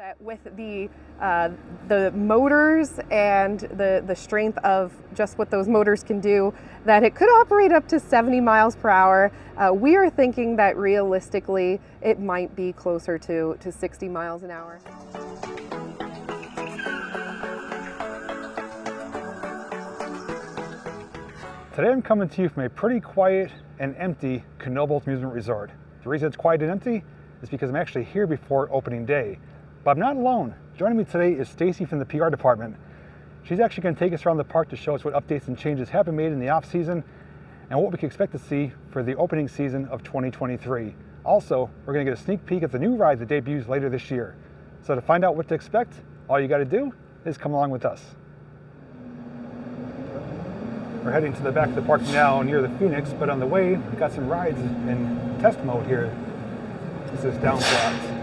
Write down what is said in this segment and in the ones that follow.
that with the motors and the strength of just what those motors can do, that it could operate up to 70 miles per hour. We are thinking that realistically it might be closer to 60 miles an hour. Today I'm coming to you from a pretty quiet and empty Knoebels Amusement Resort. The reason it's quiet and empty is because I'm actually here before opening day. But I'm not alone. Joining me today is Stacy from the PR department. She's actually going to take us around the park to show us what updates and changes have been made in the off season and what we can expect to see for the opening season of 2023. Also, we're going to get a sneak peek at the new ride that debuts later this year. So to find out what to expect, all you got to do is come along with us. We're heading to the back of the park now near the Phoenix, but on the way, we've got some rides in test mode here. This is downslope.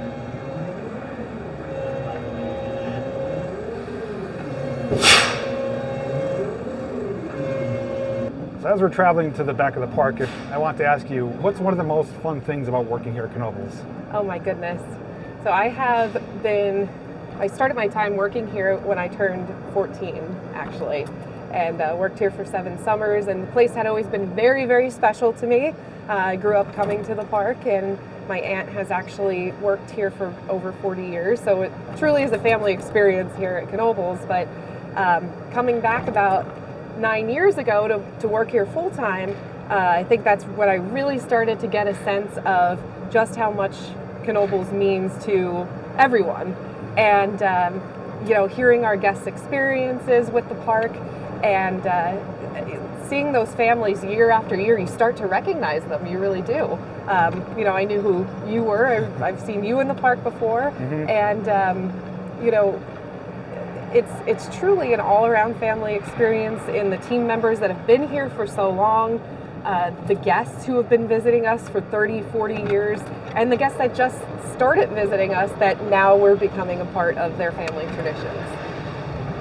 So as we're traveling to the back of the park, I want to ask you, what's one of the most fun things about working here at Knoebels? Oh my goodness. So I started my time working here when I turned 14, actually. And worked here for 7 summers, and the place had always been very, very special to me. I grew up coming to the park, and my aunt has actually worked here for over 40 years, so it truly is a family experience here at Knoebels. But coming back about 9 years ago to work here full-time, I think that's when I really started to get a sense of just how much Knoebels means to everyone. And hearing our guests' experiences with the park, and seeing those families year after year, you start to recognize them. You really do. I knew who you were. I've seen you in the park before, and it's truly an all-around family experience in the team members that have been here for so long, the guests who have been visiting us for 30, 40 years, and the guests that just started visiting us that now we're becoming a part of their family traditions.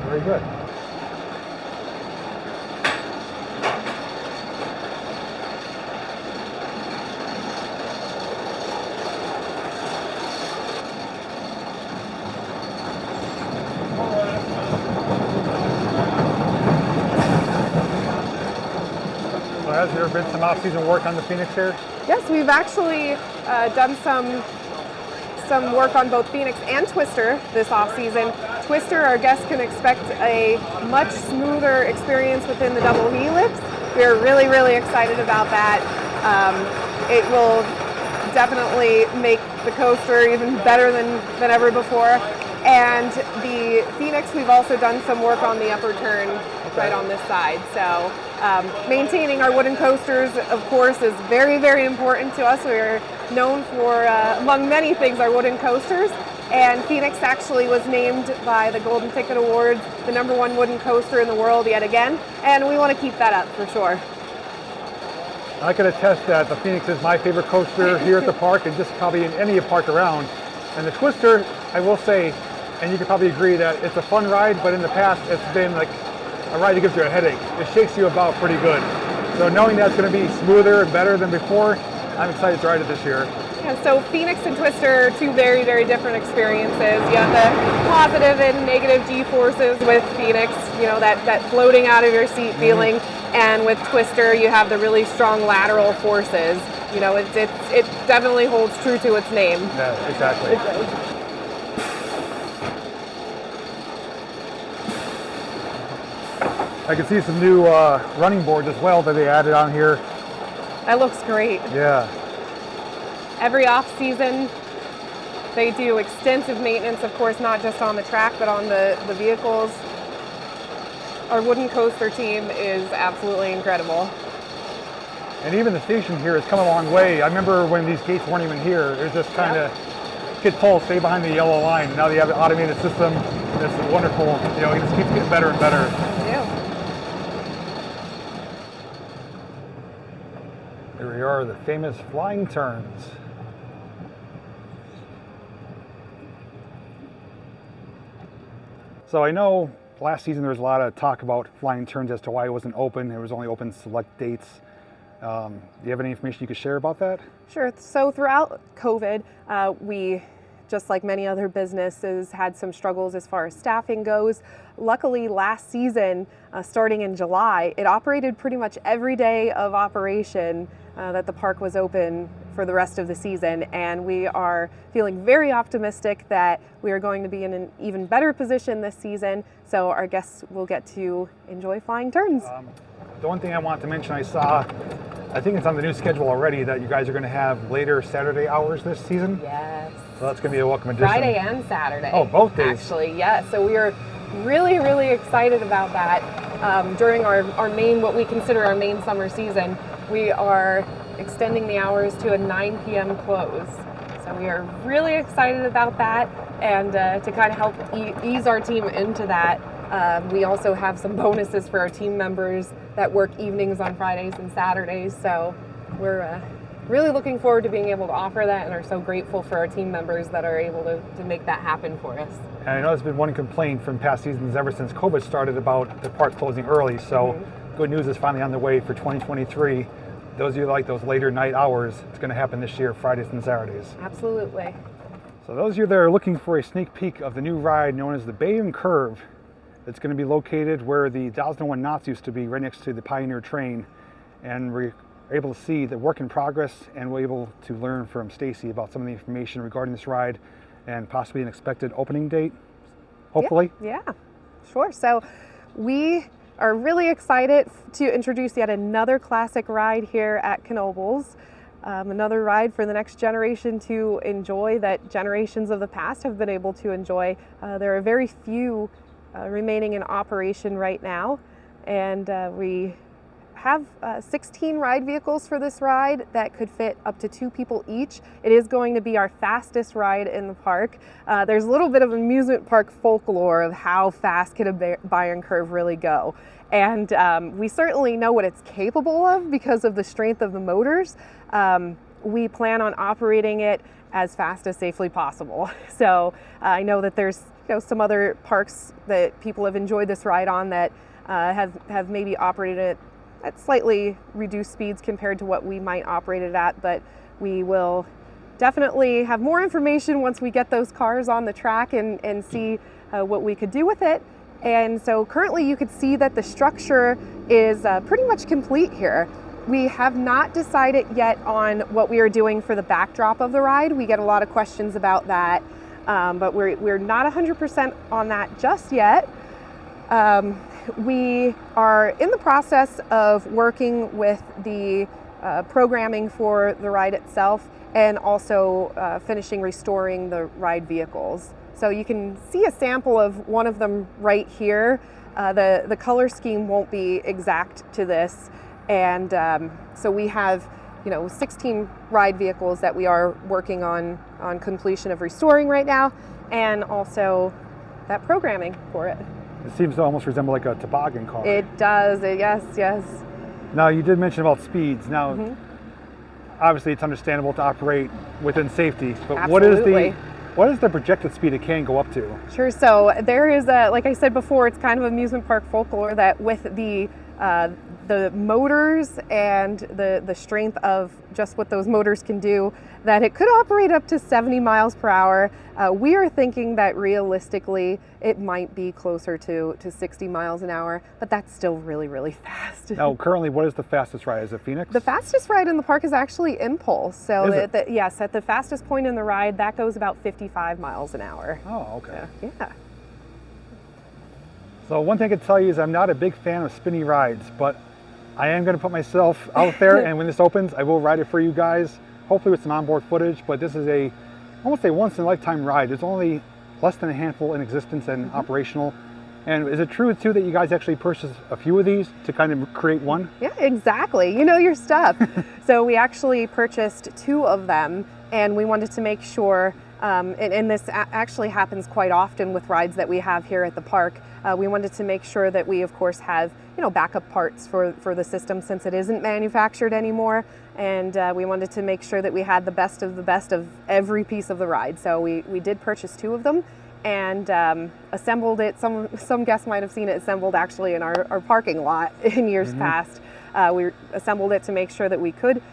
Very good. Has there been some off-season work on the Phoenix here? Yes, we've actually done some work on both Phoenix and Twister this off-season. Twister, our guests can expect a much smoother experience within the double helix. We're really, really excited about that. It will definitely make the coaster even better than ever before. And the Phoenix, we've also done some work on the upper turn right on this side. So maintaining our wooden coasters, of course, is very, very important to us. We're known for, among many things, our wooden coasters. And Phoenix actually was named by the Golden Ticket Awards the #1 wooden coaster in the world yet again. And we want to keep that up for sure. I can attest that the Phoenix is my favorite coaster here at the park, and just probably in any park around. And the Twister, I will say, and you can probably agree that it's a fun ride, but in the past it's been like a ride that gives you a headache. It shakes you about pretty good. So knowing that's going to be smoother and better than before, I'm excited to ride it this year. Yeah, so Phoenix and Twister are 2 very, very different experiences. You have the positive and negative G-forces with Phoenix, that floating out of your seat feeling, and with Twister you have the really strong lateral forces. It definitely holds true to its name. Yeah, exactly. I can see some new running boards as well that they added on here. That looks great. Yeah. Every off season, they do extensive maintenance, of course, not just on the track, but on the vehicles. Our wooden coaster team is absolutely incredible. And even the station here has come a long way. I remember when these gates weren't even here, it was just kind of get pulled, stay behind the yellow line. Now they have an automated system. It's wonderful. It just keeps getting better and better. Here we are, the famous flying turns. So I know last season there was a lot of talk about flying turns as to why it wasn't open. It was only open select dates. Do you have any information you could share about that? Sure. So throughout COVID, we just like many other businesses, had some struggles as far as staffing goes. Luckily, last season, starting in July, it operated pretty much every day of operation that the park was open for the rest of the season, and we are feeling very optimistic that we are going to be in an even better position this season, so our guests will get to enjoy flying turns. The one thing I want to mention, I saw, I think it's on the new schedule already, that you guys are going to have later Saturday hours this season. Yes. So that's going to be a welcome addition. Friday and Saturday. Oh, both days. Actually, yeah. So we are really, really excited about that. During our main, what we consider our main summer season, we are extending the hours to a 9 p.m. close. So we are really excited about that, and to kind of help ease our team into that, we also have some bonuses for our team members that work evenings on Fridays and Saturdays. So we're really looking forward to being able to offer that, and are so grateful for our team members that are able to make that happen for us. And I know there's been one complaint from past seasons ever since COVID started about the park closing early. So good news is finally on the way for 2023. Those of you that like those later night hours, it's going to happen this year, Fridays and Saturdays. Absolutely. So those of you that are looking for a sneak peek of the new ride known as the Bayern Kurve, it's going to be located where the 1001 Knots used to be, right next to the Pioneer train. And we're able to see the work in progress, and we're able to learn from Stacy about some of the information regarding this ride and possibly an expected opening date, hopefully. Yeah, sure. So we are really excited to introduce yet another classic ride here at Knoebels. Another ride for the next generation to enjoy that generations of the past have been able to enjoy. There are very few remaining in operation right now, and we have 16 ride vehicles for this ride that could fit up to 2 people each. It is going to be our fastest ride in the park. There's a little bit of amusement park folklore of how fast can a Bayern Kurve really go. And we certainly know what it's capable of because of the strength of the motors. We plan on operating it as fast as safely possible. So I know that there's some other parks that people have enjoyed this ride on that have maybe operated it at slightly reduced speeds compared to what we might operate it at, but we will definitely have more information once we get those cars on the track and see what we could do with it. And so currently you could see that the structure is pretty much complete here. We have not decided yet on what we are doing for the backdrop of the ride. We get a lot of questions about that, but we're not 100% on that just yet. We are in the process of working with the programming for the ride itself, and also finishing restoring the ride vehicles. So you can see a sample of one of them right here. The color scheme won't be exact to this, and so we have 16 ride vehicles that we are working on completion of restoring right now, and also that programming for it. It seems to almost resemble like a toboggan car. It does, yes. Now, you did mention about speeds. Now, obviously it's understandable to operate within safety, but Absolutely. what is the projected speed it can go up to? Sure, so there is like I said before, it's kind of amusement park folklore that with the motors and the strength of just what those motors can do, that it could operate up to 70 miles per hour. We are thinking that realistically it might be closer to 60 miles an hour, but that's still really, really fast. Now, currently, what is the fastest ride? Is it Phoenix? The fastest ride in the park is actually Impulse. So Is it? yes, at the fastest point in the ride, that goes about 55 miles an hour. Oh, okay. Yeah. So one thing I can tell you is I'm not a big fan of spinny rides, but I am going to put myself out there, and when this opens, I will ride it for you guys, hopefully with some onboard footage. But this is almost a once-in-a-lifetime ride. There's only less than a handful in existence and operational. And is it true, too, that you guys actually purchased a few of these to kind of create one? Yeah, exactly. You know your stuff. So we actually purchased 2 of them, and we wanted to make sure, and this actually happens quite often with rides that we have here at the park. We wanted to make sure that we, of course, have backup parts for the system since it isn't manufactured anymore, and we wanted to make sure that we had the best of every piece of the ride. So we did purchase 2 of them and assembled it. Some guests might have seen it assembled actually in our parking lot in years past. We assembled it to make sure that we could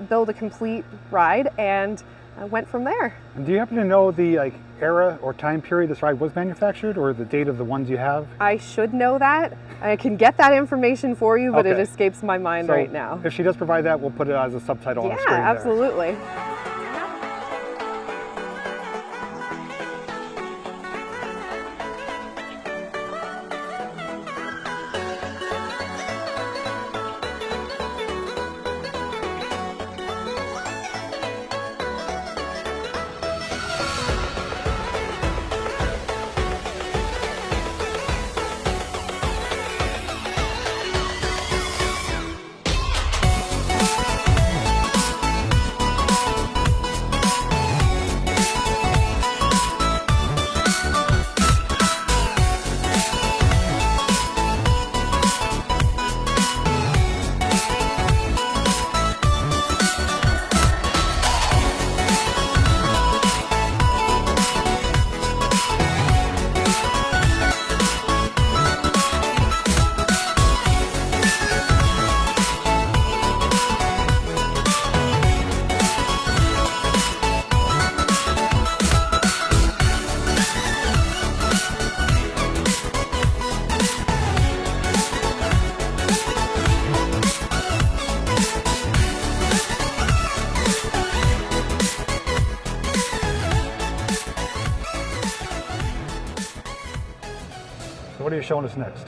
build a complete ride, and went from there. And do you happen to know the era or time period this ride was manufactured, or the date of the ones you have? I should know that. I can get that information for you, but it Okay. escapes my mind So right now. if she does provide that, we'll put it as a subtitle on the screen. Yeah, absolutely. So what are you showing us next?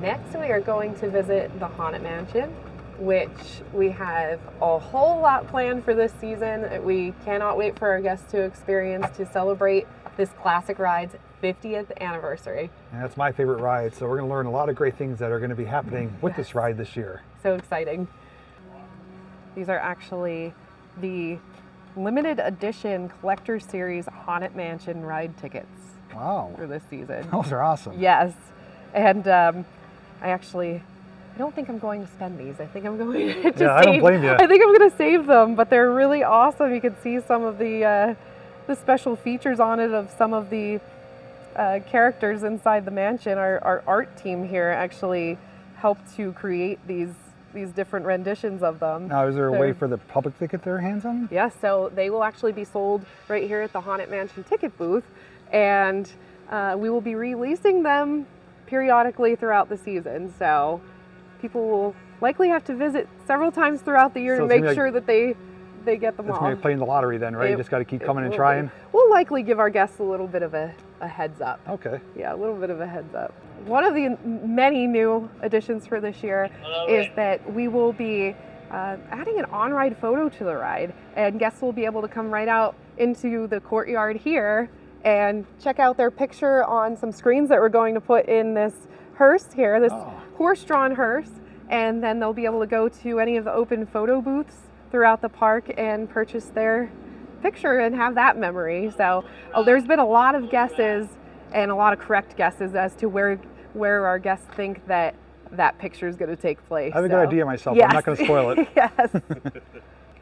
Next, we are going to visit the Haunted Mansion, which we have a whole lot planned for this season. We cannot wait for our guests to experience to celebrate this classic ride's 50th anniversary. And that's my favorite ride, so we're going to learn a lot of great things that are going to be happening with this ride this year. So exciting. These are actually the limited edition collector series Haunted Mansion ride tickets Wow, for this season. those are awesome. Yes, and I don't think I'm going to spend these. I think I'm going to just I don't blame you. I think I'm going to save them, but they're really awesome. You can see some of the special features on it of some of the characters inside the mansion. Our art team here actually helped to create these different renditions of them. Now, is there a way for the public to get their hands on them? Yes, so they will actually be sold right here at the Haunted Mansion ticket booth, and we will be releasing them periodically throughout the season. So people will likely have to visit several times throughout the year So to it's gonna make be sure that they get them It's all. going to be playing the lottery then, right? You It- just got to keep it coming and will trying. be. We'll likely give our guests a little bit of a heads up. Okay. Yeah, a little bit of a heads up. One of the many new additions for this year is that we will be adding an on-ride photo to the ride, and guests will be able to come right out into the courtyard here and check out their picture on some screens that we're going to put in this hearse here, this horse-drawn hearse, and then they'll be able to go to any of the open photo booths throughout the park and purchase their picture and have that memory. So there's been a lot of guesses and a lot of correct guesses as to where our guests think that picture is going to take place. I have a good idea myself, but I'm not going to spoil it. Yes.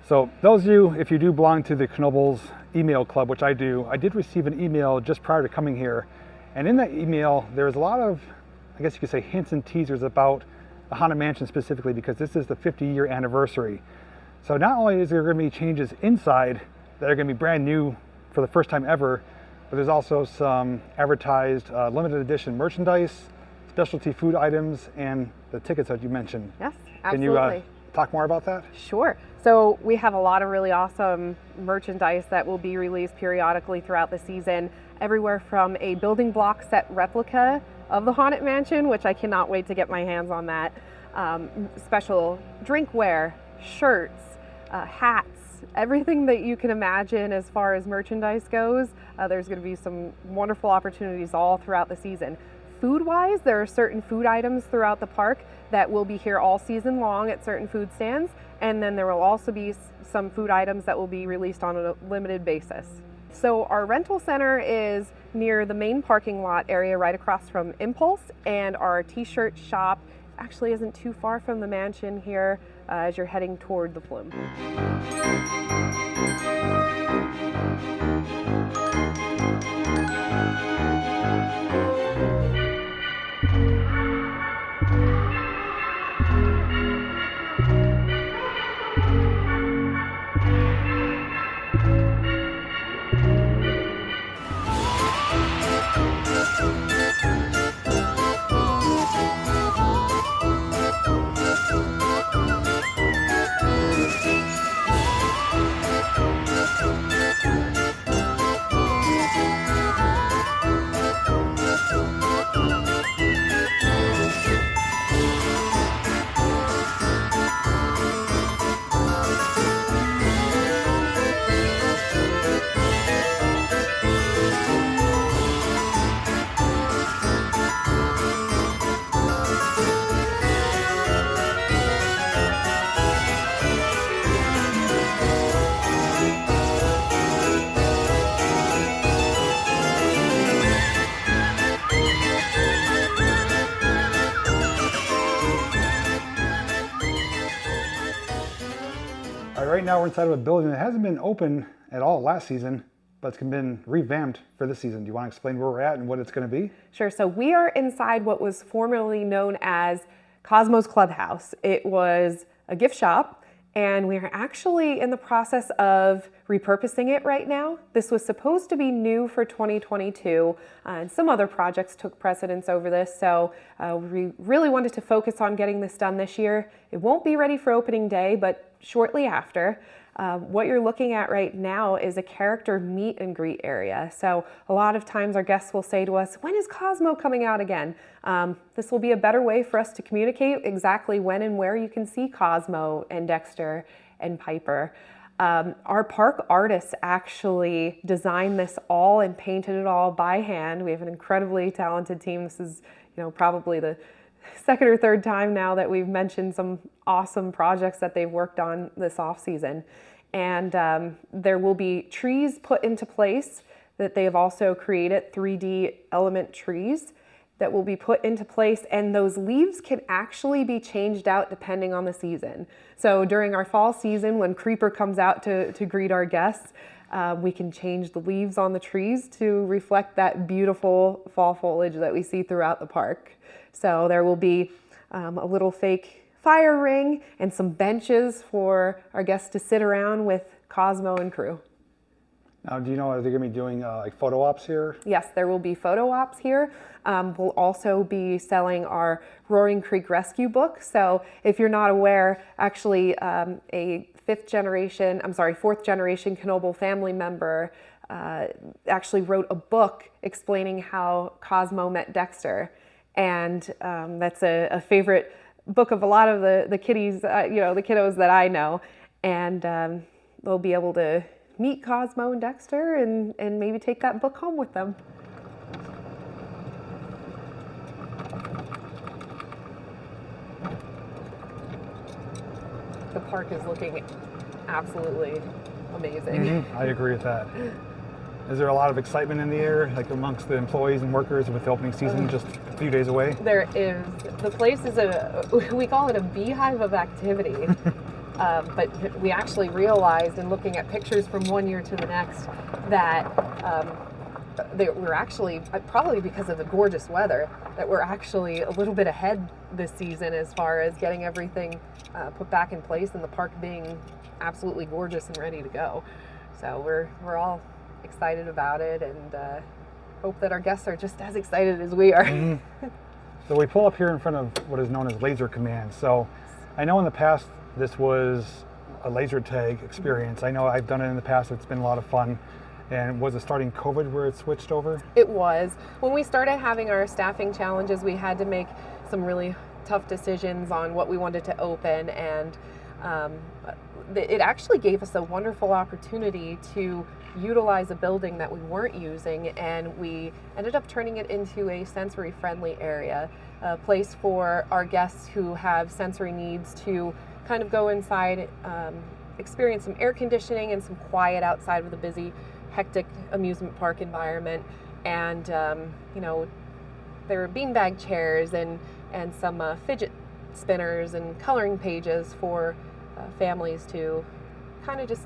So those of you, if you do belong to the Knoebels email club, which I do, I did receive an email just prior to coming here. And in that email, there's a lot of, I guess you could say, hints and teasers about the Haunted Mansion specifically, because this is the 50-year anniversary. So not only is there going to be changes inside that are going to be brand new for the first time ever, but there's also some advertised limited edition merchandise, specialty food items, and the tickets that you mentioned. Yes, Can absolutely. you talk more about that? Sure. So we have a lot of really awesome merchandise that will be released periodically throughout the season, everywhere from a building block set replica of the Haunted Mansion, which I cannot wait to get my hands on that, special drinkware, shirts, hats, everything that you can imagine as far as merchandise goes. There's going to be some wonderful opportunities all throughout the season. Food-wise, there are certain food items throughout the park that will be here all season long at certain food stands, and then there will also be some food items that will be released on a limited basis. So our rental center is near the main parking lot area right across from Impulse, and our t-shirt shop actually isn't too far from the mansion here as you're heading toward the Flume. right now we're inside of a building that hasn't been open at all last season, but it's been revamped for this season. Do you want to explain where we're at and what it's going to be? Sure. So we are inside what was formerly known as Cosmo's Clubhouse. It was a gift shop, and we are actually in the process of repurposing it right now. This was supposed to be new for 2022, and some other projects took precedence over this, so we really wanted to focus on getting this done this year. It won't be ready for opening day, but shortly after. What you're looking at right now is a character meet and greet area. So a lot of times our guests will say to us, when is Cosmo coming out again? This will be a better way for us to communicate exactly when and where you can see Cosmo and Dexter and Piper. Our park artists actually designed this all and painted it all by hand. We have an incredibly talented team. This is, probably the second or third time now that we've mentioned some awesome projects that they've worked on this off season. And there will be trees put into place that they have also created, 3D element trees that will be put into place, and those leaves can actually be changed out depending on the season. So during our fall season, when Creeper comes out to greet our guests, we can change the leaves on the trees to reflect that beautiful fall foliage that we see throughout the park. So there will be a little fake fire ring and some benches for our guests to sit around with Cosmo and crew. Now, do you know, are they going to be doing like photo ops here? Yes, there will be photo ops here. We'll also be selling our Roaring Creek Rescue book. So if you're not aware, actually a fourth generation Knoebel family member actually wrote a book explaining how Cosmo met Dexter. And that's a favorite book of a lot of the kiddies, the kiddos that I know. And they'll be able to meet Cosmo and Dexter and maybe take that book home with them. The park is looking absolutely amazing. I agree with that. Is there a lot of excitement in the air, like amongst the employees and workers with the opening season just a few days away? There is. The place is we call it a beehive of activity. But we actually realized in looking at pictures from one year to the next that we're actually, probably because of the gorgeous weather, that we're actually a little bit ahead this season as far as getting everything put back in place and the park being absolutely gorgeous and ready to go. So we're all excited about it and hope that our guests are just as excited as we are. Mm-hmm. So we pull up here in front of what is known as Laser Command. So I know in the past this was a laser tag experience. I know I've done it in the past. It's been a lot of fun. And was it starting COVID where it switched over? It was. When we started having our staffing challenges, we had to make some really tough decisions on what we wanted to open, and it actually gave us a wonderful opportunity to utilize a building that we weren't using, and we ended up turning it into a sensory friendly area, a place for our guests who have sensory needs to kind of go inside, experience some air conditioning and some quiet outside of the busy, hectic amusement park environment. And there were beanbag chairs and some fidget spinners and coloring pages for families to kind of just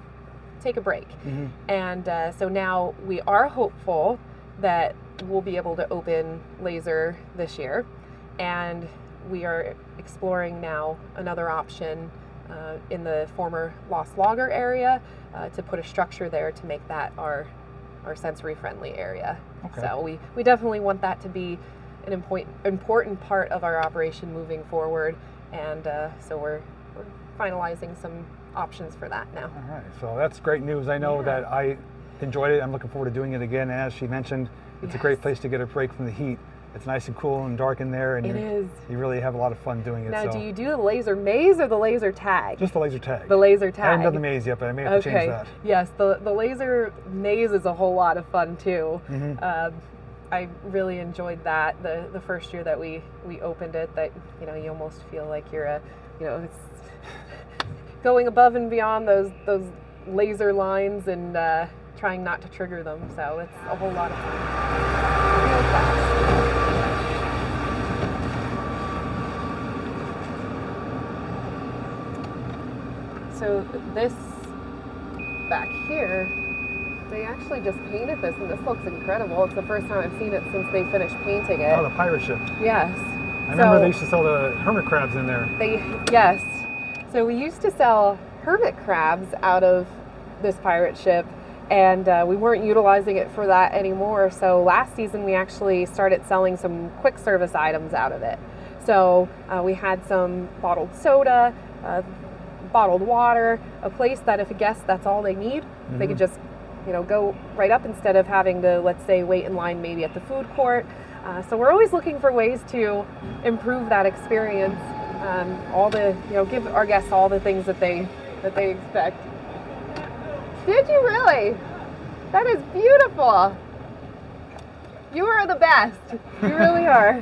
take a break. Mm-hmm. And so now we are hopeful that we'll be able to open laser this year, and we are exploring now another option in the former Lost Logger area to put a structure there to make that our sensory friendly area. Okay. So we definitely want that to be an important part of our operation moving forward, and so we're finalizing some options for that now. All right, so that's great news. I know that I enjoyed it. I'm looking forward to doing it again. And as she mentioned, it's a great place to get a break from the heat. It's nice and cool and dark in there, and you really have a lot of fun doing it. Now, do you do the laser maze or the laser tag? Just the laser tag. The laser tag. I haven't done the maze yet, but I may have to change that. Yes, the laser maze is a whole lot of fun too. Mm-hmm. I really enjoyed that the first year that we opened it. That you almost feel like you're it's going above and beyond those laser lines and trying not to trigger them. So it's a whole lot of fun. Real fast. So this here, they actually just painted this, and this looks incredible. It's the first time I've seen it since they finished painting it. Oh, the pirate ship. Yes. I remember they used to sell the hermit crabs in there. Yes. So we used to sell hermit crabs out of this pirate ship, and we weren't utilizing it for that anymore. So last season we actually started selling some quick service items out of it. So we had some bottled soda, bottled water, a place that if a guest, that's all they need, they could just, go right up instead of having to, let's say, wait in line maybe at the food court. So we're always looking for ways to improve that experience. Give our guests all the things that they expect. Did you really? That is beautiful. You are the best. You really are.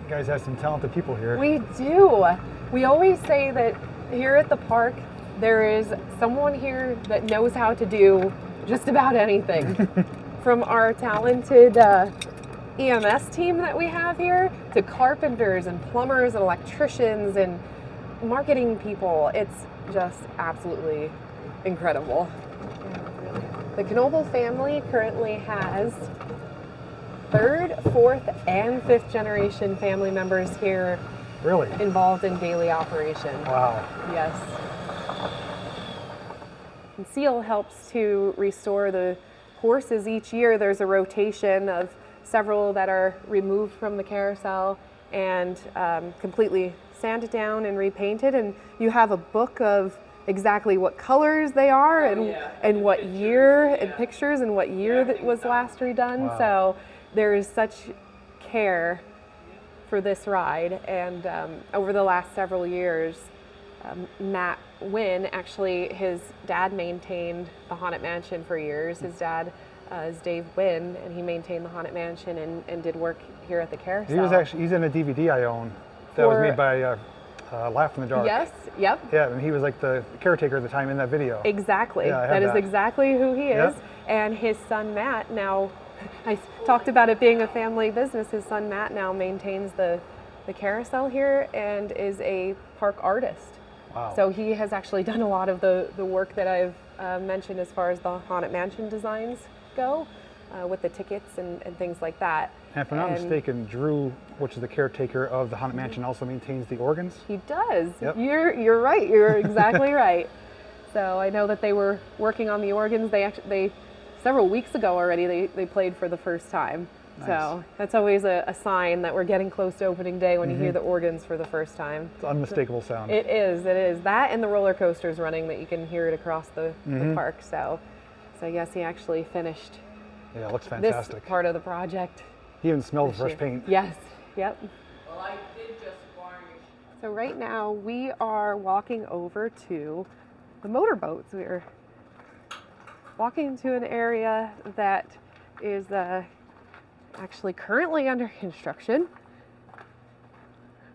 You guys have some talented people here. We do. We always say that here at the park, there is someone here that knows how to do just about anything. From our talented EMS team that we have here, to carpenters and plumbers and electricians and marketing people. It's just absolutely incredible. The Knoebels family currently has 3rd, 4th, and 5th generation family members here. Really? Involved in daily operation. Wow. Yes. And Seal helps to restore the horses each year. There's a rotation of several that are removed from the carousel and completely sanded down and repainted. And you have a book of exactly what colors they are and what year, and pictures and what year that was last redone. Wow. So there is such care for this ride. And over the last several years, Matt Wynn, actually, his dad maintained the Haunted Mansion for years. His dad is Dave Wynn, and he maintained the Haunted Mansion and did work here at the carousel. He's in a DVD I own that was made by Laugh in the Dark. Yes, yep. Yeah, and he was like the caretaker at the time in that video. Exactly. Yeah, that is exactly who he is. Yep. And his son Matt now, I talked about it being a family business, his son Matt now maintains the carousel here and is a park artist. Wow. So he has actually done a lot of the work that I've mentioned as far as the Haunted Mansion designs go, with the tickets and things like that. And if I'm not mistaken, Drew, which is the caretaker of the Haunted Mansion, also maintains the organs. He does. Yep. You're right. You're exactly right. So I know that they were working on the organs. They several weeks ago already, they played for the first time. Nice. So that's always a sign that we're getting close to opening day when you hear the organs for the first time. It's an unmistakable sound. It is. That and the roller coasters running, that you can hear it across the park. So yes, he actually finished. Yeah, it looks fantastic. This part of the project. He even smelled the fresh paint. Yes. Yep. Well, I did just varnish. So right now we are walking over to the motorboats. We're walking to an area that is actually currently under construction.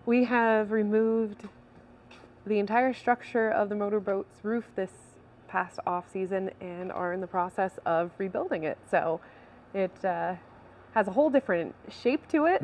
We have removed the entire structure of the motorboat's roof this past off season and are in the process of rebuilding it. So it has a whole different shape to it.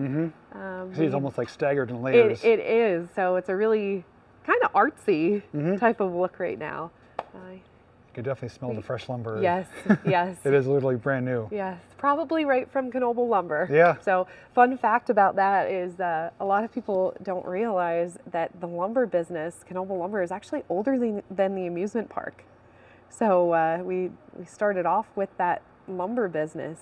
It's almost like staggered in layers. It is. So it's a really kind of artsy type of look right now. You can definitely smell the fresh lumber. Yes, yes. It is literally brand new. Yes, probably right from Knoebels lumber. Yeah. So fun fact about that is a lot of people don't realize that the lumber business, Knoebels lumber, is actually older than the amusement park. So we started off with that lumber business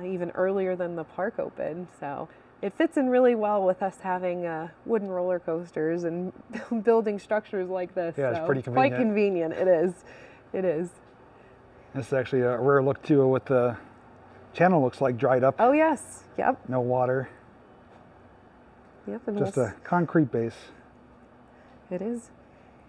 even earlier than the park opened. So it fits in really well with us having wooden roller coasters and building structures like this. Yeah, it's so pretty convenient. Quite convenient, it is. It is. This is actually a rare look too of what the channel looks like, dried up. Oh yes, yep. No water. Yep. And Just a concrete base. It is.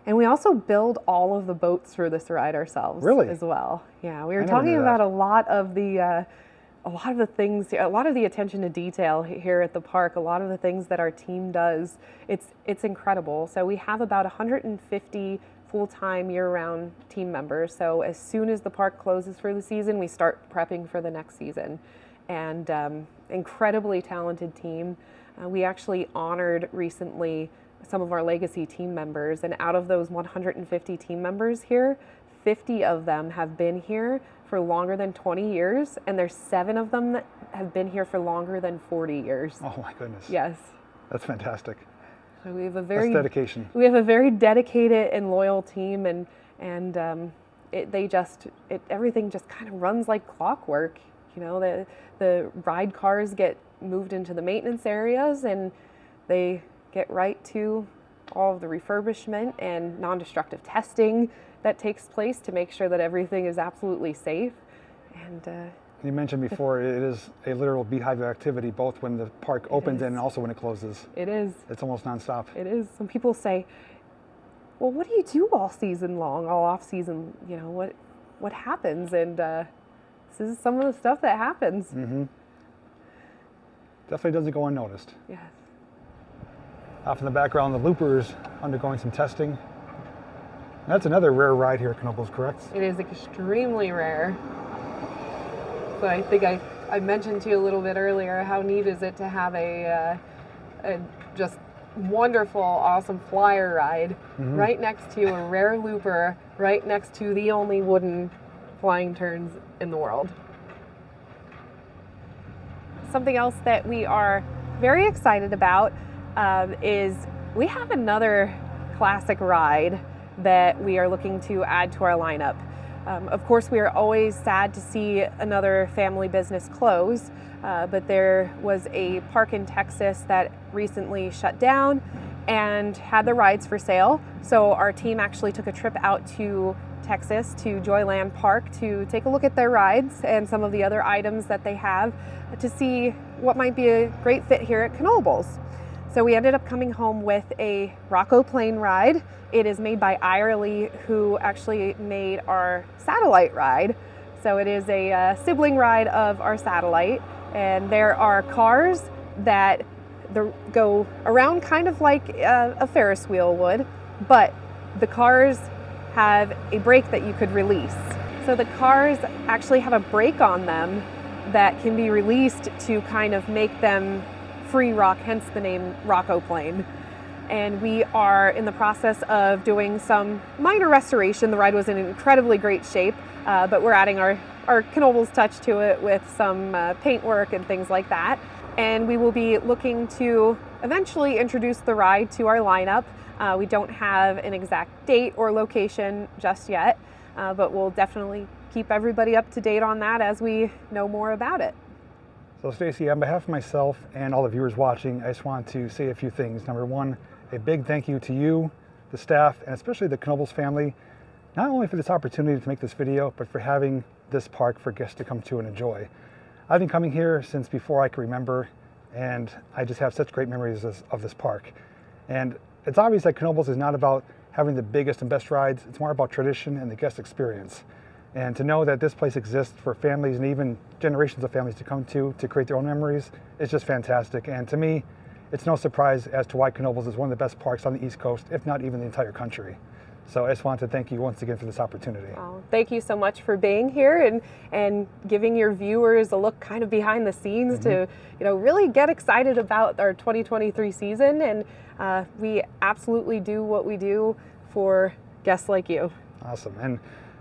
And we also build all of the boats for this ride ourselves. Really? As well. Yeah, we were I never talking knew about that. a lot of the things, a lot of the attention to detail here at the park, a lot of the things that our team does. It's incredible. So we have about 150 full-time year-round team members. So as soon as the park closes for the season, we start prepping for the next season. And incredibly talented team. We actually honored recently some of our legacy team members, and out of those 150 team members here, 50 of them have been here for longer than 20 years, and there's 7 of them that have been here for longer than 40 years. Oh my goodness. Yes. That's fantastic. So we have a That's dedication. We have a very dedicated and loyal team, and everything just kind of runs like clockwork. You know, the ride cars get moved into the maintenance areas, and they get right to all of the refurbishment and non-destructive testing that takes place to make sure that everything is absolutely safe. And you mentioned before, it is a literal beehive of activity, both when the park opens and also when it closes. It is. It's almost nonstop. It is. Some people say, well, what do you do all season long, all off season? You know, what happens? And this is some of the stuff that happens. Mm-hmm. Definitely doesn't go unnoticed. Yes. Off in the background, the loopers undergoing some testing. That's another rare ride here at Knoebels, correct? It is extremely rare. So I think I mentioned to you a little bit earlier, how neat is it to have a just wonderful, awesome flyer ride right next to a rare looper, right next to the only wooden flying turns in the world. Something else that we are very excited about is we have another classic ride that we are looking to add to our lineup. Of course, we are always sad to see another family business close, but there was a park in Texas that recently shut down and had the rides for sale. So our team actually took a trip out to Texas to Joyland Park to take a look at their rides and some of the other items that they have to see what might be a great fit here at Knoebels. So we ended up coming home with a Rocco plane ride. It is made by Irely, who actually made our satellite ride. So it is a sibling ride of our satellite, and there are cars that go around kind of like a Ferris wheel would, but the cars have a brake that you could release. So the cars actually have a brake on them that can be released to kind of make them free rock, hence the name Rocco plane. And we are in the process of doing some minor restoration. The ride was in incredibly great shape, but we're adding our Knoebels touch to it with some paint work and things like that. And we will be looking to eventually introduce the ride to our lineup. We don't have an exact date or location just yet, but we'll definitely keep everybody up to date on that as we know more about it. So Stacy, on behalf of myself and all the viewers watching, I just want to say a few things. Number one, a big thank you to you, the staff, and especially the Knoebels family, not only for this opportunity to make this video, but for having this park for guests to come to and enjoy. I've been coming here since before I can remember, and I just have such great memories of this park. And it's obvious that Knoebels is not about having the biggest and best rides, it's more about tradition and the guest experience. And to know that this place exists for families and even generations of families to come to create their own memories is just fantastic. And to me, it's no surprise as to why Knoebels is one of the best parks on the East Coast, if not even the entire country. So I just want to thank you once again for this opportunity. Oh, thank you so much for being here and giving your viewers a look kind of behind the scenes to really get excited about our 2023 season. And we absolutely do what we do for guests like you. Awesome. And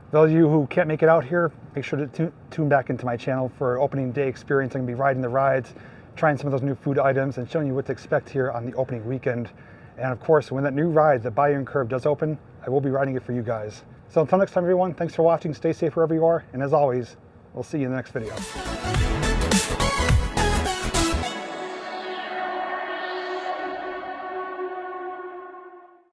those of you who can't make it out here, make sure to tune back into my channel for opening day experience. I'm going to be riding the rides, trying some of those new food items, and showing you what to expect here on the opening weekend. And of course, when that new ride, the Bayern Kurve, does open, I will be riding it for you guys. So until next time, everyone, thanks for watching. Stay safe wherever you are. And as always, we'll see you in the next video.